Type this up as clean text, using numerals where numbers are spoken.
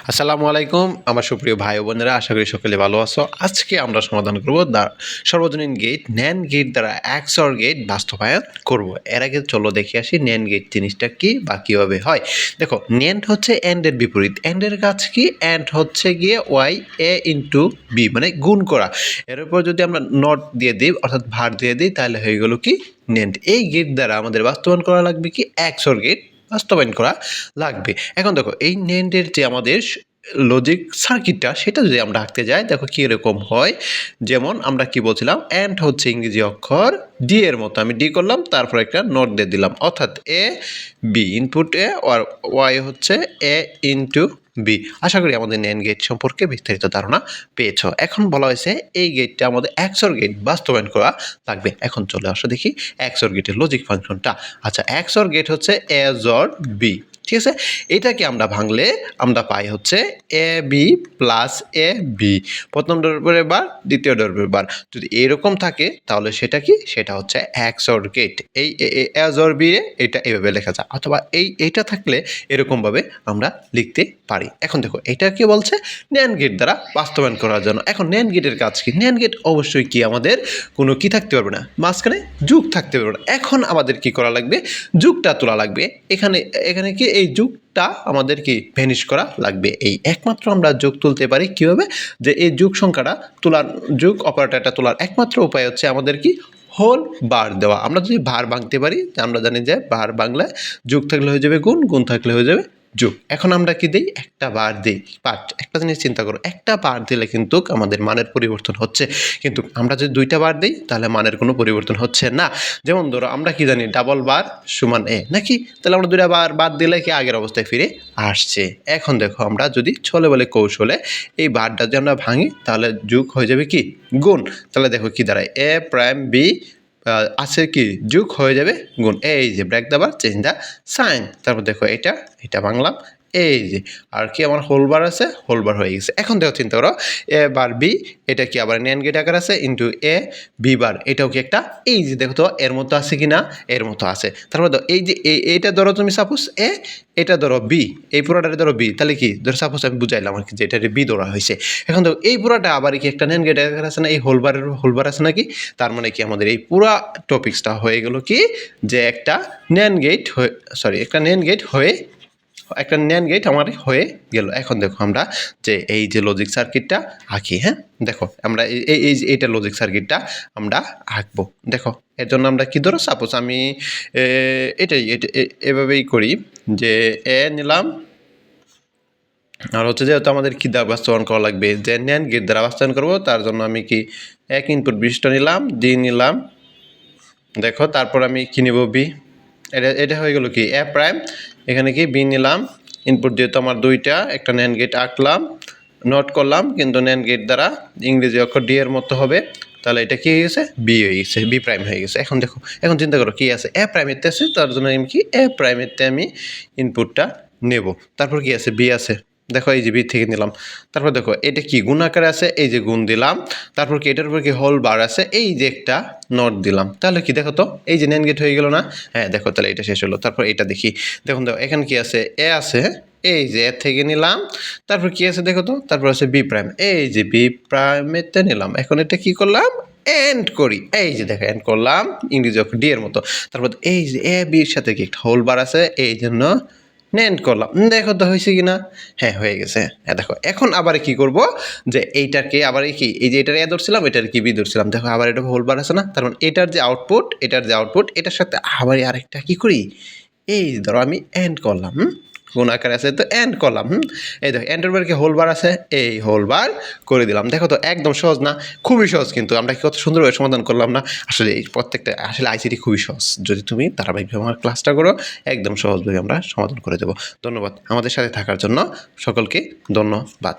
আসসালামু আলাইকুম আমার সুপ্রিয় ভাই ও বোনেরা, আশা করি সকলে ভালো আছো। আজকে আমরা সমাধান করব সর্বজনীন গেট ন্যান্ড গেট দ্বারা XOR গেট বাস্তবায়ন করব। এর আগে চলো দেখে আসি ন্যান্ড গেট জিনিসটা কি বা কীভাবে হয়। দেখো, ন্যান্ড হচ্ছে অ্যান্ডের বিপরীত। অ্যান্ডের কাজ কি? অ্যান্ড হচ্ছে গিয়ে ওয়াই এ ইন্টু বি, মানে গুণ করা। এর উপর যদি আমরা নট দিয়ে দিই অর্থাৎ ভার দিয়ে দিই তাহলে হয়ে গেল কি ন্যান্ড। এই গেট দ্বারা আমাদের বাস্তবায়ন করা লাগবে কি XOR গেট বাস্তবায়ন করা লাগবে। এখন দেখো, এই ন্যান্ডের যে আমাদের লজিক সার্কিটটা সেটা যদি আমরা আঁকতে যাই, দেখো কি এরকম হয়। যেমন আমরা কি বলছিলাম, অ্যান্ড হচ্ছে ইংরেজি অক্ষর ডি এর মতো, আমি ডি করলাম, তারপর একটা নোট দিয়ে দিলাম, অর্থাৎ A B input A R Y হচ্ছে এ ইন্টু বি। আশা করি আমাদের ন্যান্ড গেট সম্পর্কে বিস্তারিত ধারণা পেয়েছো। এখন বলা হয়েছে এই গেটটা আমাদের XOR গেট বাস্তবায়ন করা লাগবে। এখন চলে আসো দেখি XOR গেটের লজিক ফাংশনটা। আচ্ছা, XOR গেট হচ্ছে এজ অর বি, ঠিক আছে। এটাকে আমরা ভাঙলে আমরা পাই হচ্ছে A B plus A B, প্রথম ডর্বের বার দ্বিতীয় ডর্বের বার। যদি এরকম থাকে তাহলে সেটা কি? সেটা হচ্ছে XOR গেট। এই এজ অর বি এটা এভাবে লেখা যায়, অথবা এইটা থাকলে এরকমভাবে আমরা লিখতে পারি। এখন দেখো, এটা কি বলছে? ন্যান্ড গেট দ্বারা বাস্তবায়ন করার জন্য। এখন ন্যান্ড গেটের কাজ কি? ন্যান্ড গেট অবশ্যই কি আমাদের কোনো কি থাকতে পারবে না, মাঝখানে যুগ থাকতে পারবে না। এখন আমাদের কি করা লাগবে? যুগটা তোলা লাগবে। এখানে কি এই যুগটা আমাদের কি ভ্যানিশ করা লাগবে। এই একমাত্র আমরা যোগ তুলতে পারি কীভাবে? যে এই যুগ সংখ্যাটা তোলার, যুগ অপারেটরটা তোলার একমাত্র উপায় হচ্ছে আমাদের কি হোল বার দেওয়া। আমরা যদি ভার ভাঙতে পারি, আমরা জানি যে ভার বাংলায় যুগ থাকলে হয়ে যাবে গুণ, গুণ থাকলে হয়ে যাবে যুগ। এখন আমরা কি দিই? একটা বার দিই। পার্ট একটা জিনিস চিন্তা করো, একটা বার দিলে কিন্তু আমাদের মানের পরিবর্তন হচ্ছে, কিন্তু আমরা যদি দুইটা বার দিই তাহলে মানের কোনো পরিবর্তন হচ্ছে না। যেমন ধরো, আমরা কি জানি ডাবল বার সমান এ নাকি, তাহলে আমরা দুইটা বার বাদ দিলে কি আগের অবস্থায় ফিরে আসছে। এখন দেখো, আমরা যদি ছলে বলে কৌশলে এই বারটা যদি আমরা ভাঙি তাহলে যুগ হয়ে যাবে কি গুণ। তাহলে দেখো কি দাঁড়ায়, এ প্রাইম বি আছে কি যুগ হয়ে যাবে গুণ। এই যে ব্রেক দাবার চেঞ্জ দ্য সাইন, তারপর দেখো এটা বাংলাম, এই যে আর কি আমার হোলবার আছে, হোলবার হয়ে গেছে। এখন দেখো চিন্তা করো, এ বার বি এটা কি আবার ন্যান্ড গেট আকার আছে ইন্টু এ বি বার, এটাও কি একটা, এই যে দেখো তো এর মতো আছে কি না, এর মতো আছে। তারপর দেখো এই যে এইটা ধরো তুমি সাপোজ এ, এটা ধরো বি, এই পুরোটারে ধরো বি, তাহলে কি ধরো সাপোজ আমি বুঝাইলাম আর কি যে এটারে বি ধরা হয়েছে। এখন দেখো এই পুরোটা আবার কি একটা ন্যান্ড গেট আকার আছে না, এই হোলবার আছে নাকি, তার মানে কি আমাদের এই পুরো টপিক্সটা হয়ে গেল কি যে একটা ন্যান্ড গেট হয়ে, সরি একটা ন্যান্ড গেট হয়ে, একটা ন্যান্ড গেট আমার হয়ে গেল। এখন দেখো আমরা যে এই যে লজিক সার্কিটটা আঁকি, হ্যাঁ দেখো আমরা এইটা লজিক সার্কিটটা আমরা আঁকবো। দেখো এর জন্য আমরা কি ধরো সাপোজ আমি এটাই এভাবেই করি যে এ নিলাম, আর হচ্ছে যেহেতু আমাদের কী দ্বারা বাস্তবায়ন করা লাগবে, যে ন্যান্ড গেট দ্বারা বাস্তবায়ন করবো, তার জন্য আমি কি এক ইনপুট বিশিষ্ট নিলাম, ডি নিলাম, দেখো তারপর আমি কি নেব বি, এটা হয়ে গেল কি এ প্রাইম, এখানে কি বি নিলাম, ইনপুট যেহেতু আমার দুইটা, একটা ন্যান্ড গেট আঁকলাম, নোট করলাম, কিন্তু ন্যান্ড গেট দ্বারা ইংরেজি অক্ষর ডি এর মতো হবে, তাহলে এটা কি হয়ে গেছে বি হয়ে গেছে, বি প্রাইম হয়ে গেছে। এখন দেখো, এখন চিন্তা করো কি আছে, এ প্রাইমেরতে আছে, তার জন্য আমি কি এ প্রাইমেরতে আমি ইনপুটটা নেব। তারপর কি আছে, বি আছে, দেখো এই যে বি থেকে নিলাম। তারপর দেখো এটা কি গুণ আকারে আছে, এই যে গুণ দিলাম, তারপর কি এটার উপর কি হোল বার আছে, এই যে একটা নট দিলাম, তাহলে কি দেখো তো এই যে ন্যান্ড গেট হয়ে গেল না। হ্যাঁ দেখো, তাহলে এটা শেষ হলো। তারপর এটা দেখি, দেখুন দেখো এখানে কি আছে, এ আছে, এই যে এর থেকে নিলাম, তারপর কি আছে দেখো তো, তারপর আছে বি প্রাইম, এই যে বি প্রাইমেতে নিলাম। এখন এটা কি করলাম, এন্ড করি, এই যে দেখো এন্ড করলাম ইংরেজি অক্ষর ডি এর মতো। তারপর এই যে এ বির সাথে কি একটা হোল বার আছে, এই জন্য ন্যান্ড করলাম, দেখো তো হয়েছে কি না। হ্যাঁ হয়ে গেছে। হ্যাঁ দেখো, এখন আবার কি করব, যে এইটাকে আবার কি এই যে এটার এ ধরছিলাম, এটার কি বি ধরছিলাম, দেখো আবার এটা হোল বার আছে না, তার মানে এটার যে আউটপুট, এটার সাথে আবার আরেকটা কি করি, এই ধরো আমি এন্ড করলাম, গুণ আকার আছে তো এন্ড করলাম, এই দেখো এন্ডের পরে কি হোল বার আছে, এই হোল বার করে দিলাম। দেখো তো একদম সহজ না, খুবই সহজ, কিন্তু আমরা কি কত সুন্দরভাবে সমাধান করলাম না। আসলে এই প্রত্যেকটা আসলে আইসিটি খুবই সহজ, যদি তুমি ধারাবাহিকভাবে আমার ক্লাসটা করো একদম সহজভাবে আমরা সমাধান করে দেবো। ধন্যবাদ আমাদের সাথে থাকার জন্য, সকলকে ধন্যবাদ।